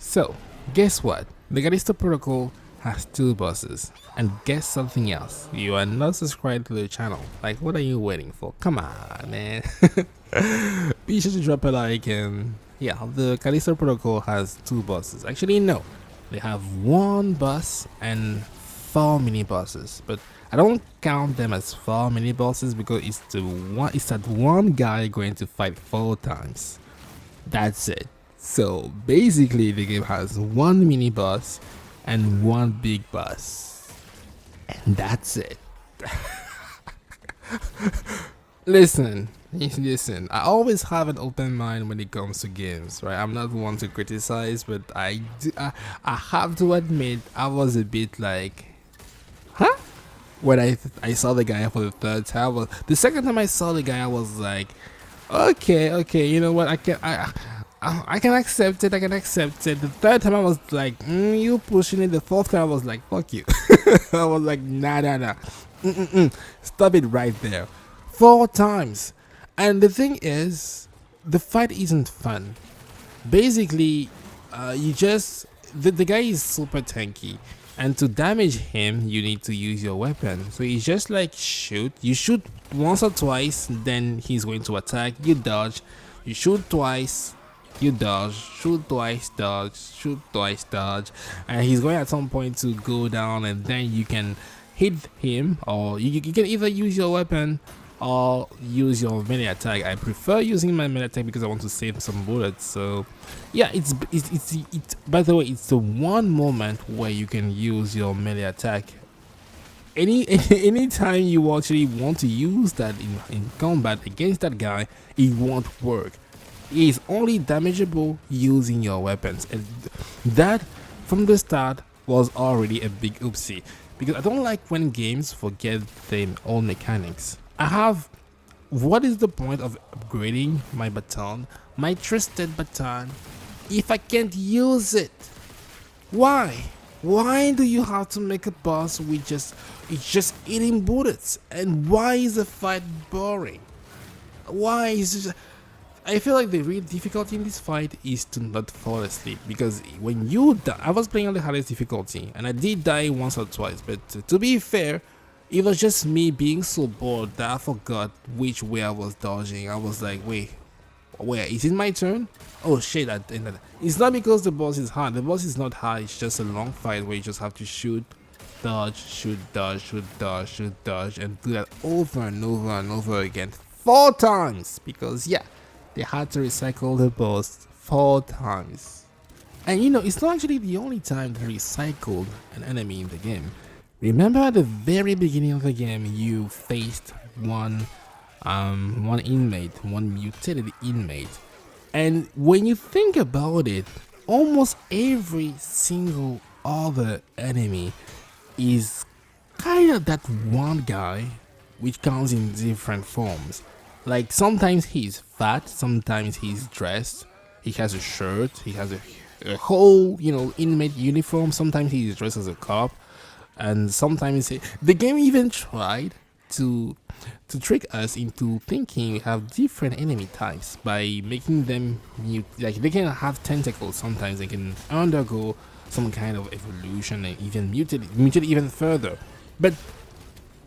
So, guess what? The Callisto Protocol has two bosses. And guess something else. You are not subscribed to the channel. Like, what are you waiting for? Come on, man. Be sure to drop a like and yeah, the Callisto Protocol has two bosses. Actually, no. They have one boss and four mini bosses. But I don't count them as four mini bosses because it's that one guy going to fight 4 times. That's it. So basically the game has one mini boss and one big boss. And that's it. Listen, I always have an open mind when it comes to games, right? I'm not one to criticize, but I have to admit I was a bit like, huh? When I saw the guy for the third time. The second time I saw the guy, I was like, okay, you know what? I can accept it. I can accept it. The third time I was like, you pushing it. The fourth time I was like, fuck you. I was like, nah. Stop it right there. 4 times. And the thing is, the fight isn't fun. Basically, the guy is super tanky, and to damage him you need to use your weapon. So you just like shoot. You shoot once or twice, then he's going to attack. You dodge. You shoot twice. You dodge, shoot twice, dodge, shoot twice, dodge, and he's going at some point to go down, and then you can hit him, or you can either use your weapon or use your melee attack. I prefer using my melee attack because I want to save some bullets. So yeah, it's by the way, it's the one moment where you can use your melee attack. Anytime you actually want to use that in combat against that guy, it won't work. Is only damageable using your weapons, and that from the start was already a big oopsie, because I don't like when games forget their own mechanics. What is the point of upgrading my baton, my trusted baton, if I can't use it? Why do you have to make a boss with just eating bullets? And why is the fight boring? Why is it I feel like the real difficulty in this fight is to not fall asleep, because when you die, I was playing on the hardest difficulty and I did die once or twice, but to be fair, it was just me being so bored that I forgot which way I was dodging. I was like, wait, is it my turn? Oh shit, it's not because the boss is hard. The boss is not hard, it's just a long fight where you just have to shoot, dodge, shoot, dodge, shoot, dodge, shoot, dodge, and do that over and over and over again 4 times, because yeah, they had to recycle the boss 4 times. And you know, it's not actually the only time they recycled an enemy in the game. Remember at the very beginning of the game, you faced one mutated inmate. And when you think about it, almost every single other enemy is kind of that one guy, which comes in different forms. Like sometimes he's fat, sometimes he's dressed, he has a shirt, he has a whole, inmate uniform, sometimes he's dressed as a cop, and sometimes the game even tried to trick us into thinking we have different enemy types by making them like they can have tentacles, sometimes they can undergo some kind of evolution and even mutate even further. But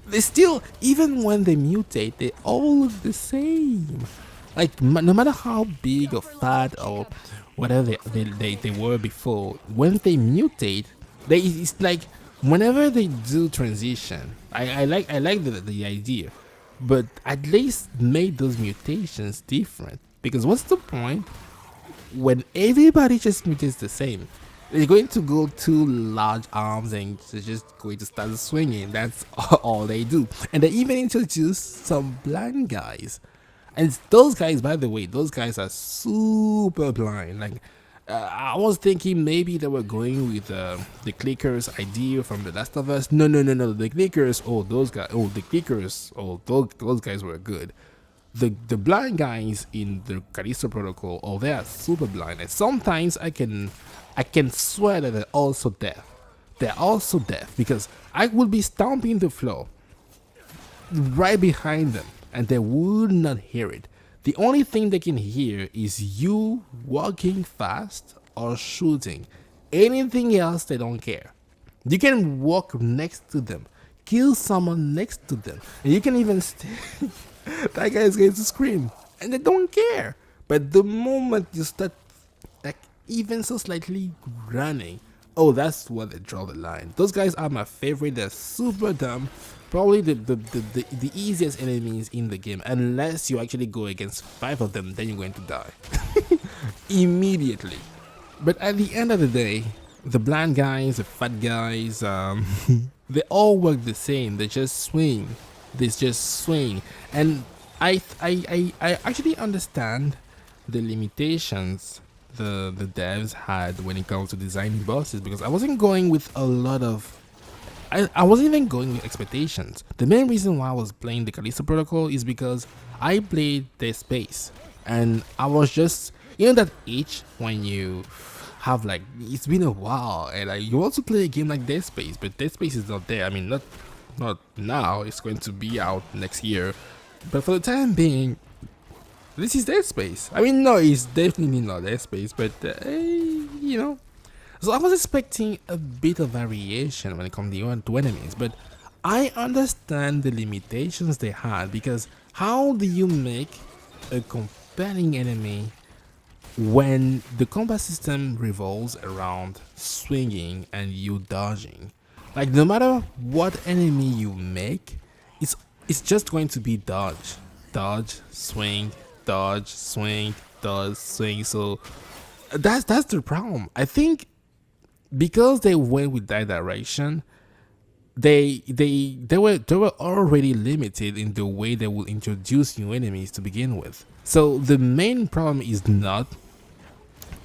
they still, even when they mutate, they all look the same. Like no matter how big or fat or whatever they were before, when they mutate, it's like whenever they do transition, I like the idea, but at least make those mutations different. Because what's the point when everybody just mutates the same? They're going to go 2 large arms and they're just going to start swinging. That's all they do. And they even introduce some blind guys. And those guys, by the way, those guys are super blind. Like, I was thinking maybe they were going with the clickers idea from The Last of Us. No. The clickers, those guys were good. The blind guys in the Callisto Protocol, they are super blind. And sometimes I can swear that they're also deaf. They're also deaf because I would be stomping the floor right behind them and they would not hear it. The only thing they can hear is you walking fast or shooting. Anything else, they don't care. You can walk next to them, kill someone next to them, and you can even that guy is going to scream, and they don't care. But the moment you start, like, even so slightly running, oh, that's where they draw the line. Those guys are my favorite. They're super dumb. Probably the easiest enemies in the game. Unless you actually go against 5 of them, then you're going to die immediately. But at the end of the day, the blind guys, the fat guys, they all work the same. They just swing. They just swing. And I actually understand the limitations the devs had when it comes to designing bosses, because I wasn't going with a lot of I wasn't even going with expectations. The main reason why I was playing the Callisto Protocol is because I played Dead Space, and I was just, you know, that itch when you have, like, it's been a while and like you want to play a game like Dead Space, but Dead Space is not there. I mean, not now. It's going to be out next year, but for the time being, this is Dead Space. I mean, no, it's definitely not Dead Space, but you know. So I was expecting a bit of variation when it comes to enemies, but I understand the limitations they had, because how do you make a compelling enemy when the combat system revolves around swinging and you dodging? Like, no matter what enemy you make, it's just going to be dodge, swing, dodge, swing, dodge, swing. So that's the problem. I think because they went with that direction, they were already limited in the way they will introduce new enemies to begin with. So the main problem is not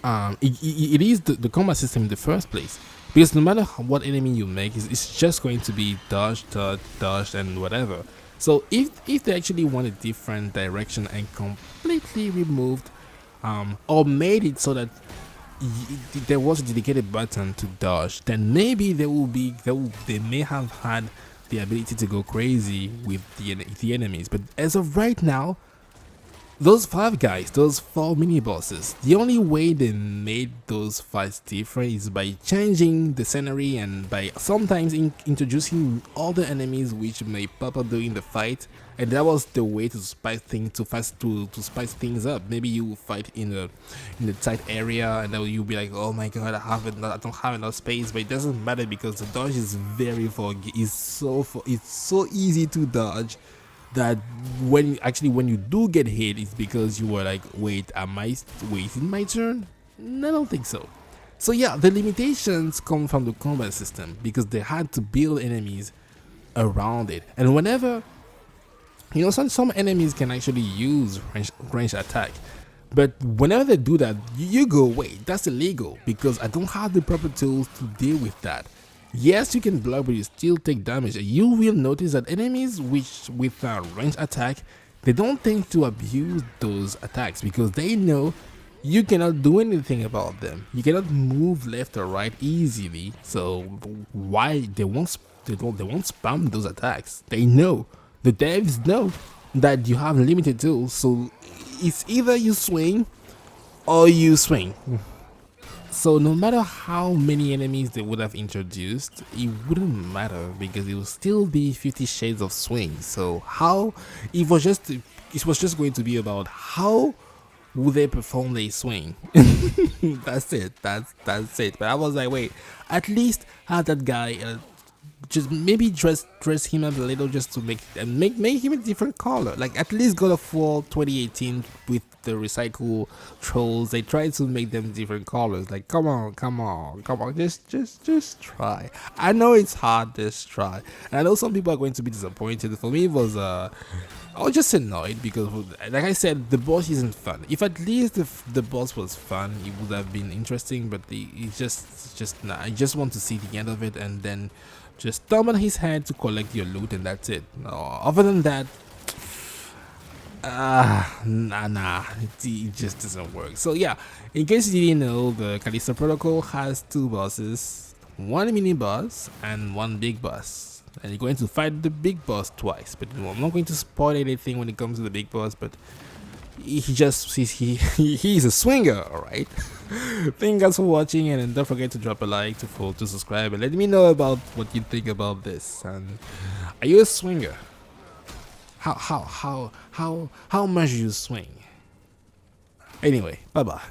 it is the combat system in the first place, because no matter what enemy you make, it's just going to be dodge, and whatever. So if they actually want a different direction and completely removed or made it so that there was a dedicated button to dodge, then maybe they may have had the ability to go crazy with the enemies. But as of right now, those 5 guys, those 4 mini bosses, the only way they made those fights different is by changing the scenery and by sometimes introducing other enemies which may pop up during the fight, and that was the way to spice things to spice things up. Maybe you fight in a tight area, and then you'll be like, oh my god, I don't have enough space, but it doesn't matter because the dodge is it's so easy to dodge that when you do get hit, it's because you were like, wait, am I waiting my turn? No, I don't think so. So yeah, the limitations come from the combat system, because they had to build enemies around it. And whenever, you know, some enemies can actually use range attack, but whenever they do that, you go, wait, that's illegal, because I don't have the proper tools to deal with that. Yes, you can block, but you still take damage. You will notice that enemies with range attack, they don't tend to abuse those attacks, because they know you cannot do anything about them. You cannot move left or right easily. So why they won't spam those attacks? They know, the devs know that you have limited tools. So it's either you swing or you swing. So no matter how many enemies they would have introduced, it wouldn't matter, because it would still be 50 shades of swing. So it was just going to be about how would they perform their swing. That's it. That's it. But I was like, wait, at least have that guy just maybe dress him up a little, just to make him a different color. Like, at least God of War 2018 with the recycle trolls, they tried to make them different colors. Like, come on, just try. I know it's hard, just try. And I know some people are going to be disappointed. For me, it was I was just annoyed, because, like I said, the boss isn't fun. If at least the boss was fun, it would have been interesting. But it's just nah. I just want to see the end of it, and then just thumb on his head to collect your loot, and that's it. No, other than that, nah, it just doesn't work. So yeah, in case you didn't know, the Callisto Protocol has 2 bosses, 1 mini boss and 1 big boss, and you're going to fight the big boss twice. But I'm not going to spoil anything when it comes to the big boss, but he's a swinger, all right. Thank you guys for watching, and don't forget to drop a like, to follow, to subscribe, and let me know about what you think about this. And are you a swinger? How much do you swing? Anyway, bye bye.